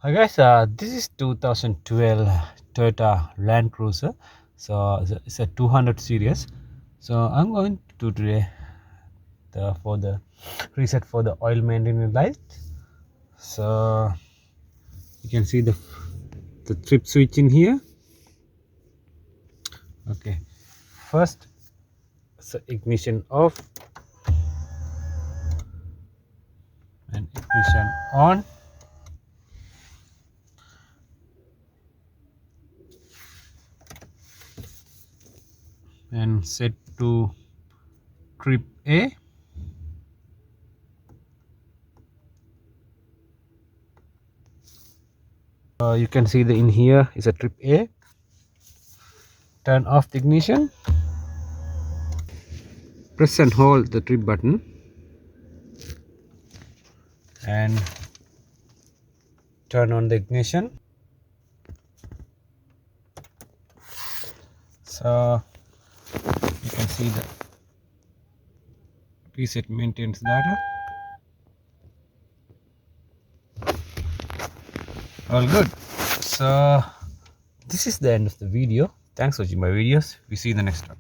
Hi guys, this is 2012 Toyota Landcruiser. So it's a 200 series. So I'm going to today for the reset for the oil maintenance light. So you can see the trip switch in here. Okay, first so ignition off and ignition on. And set to trip A. You can see the in here is a trip A. Turn off the ignition. Press and hold the trip button and turn on the ignition. So you can see the reset maintenance data. All good. So this is the end of the video. Thanks for watching my videos. We see you in the next one.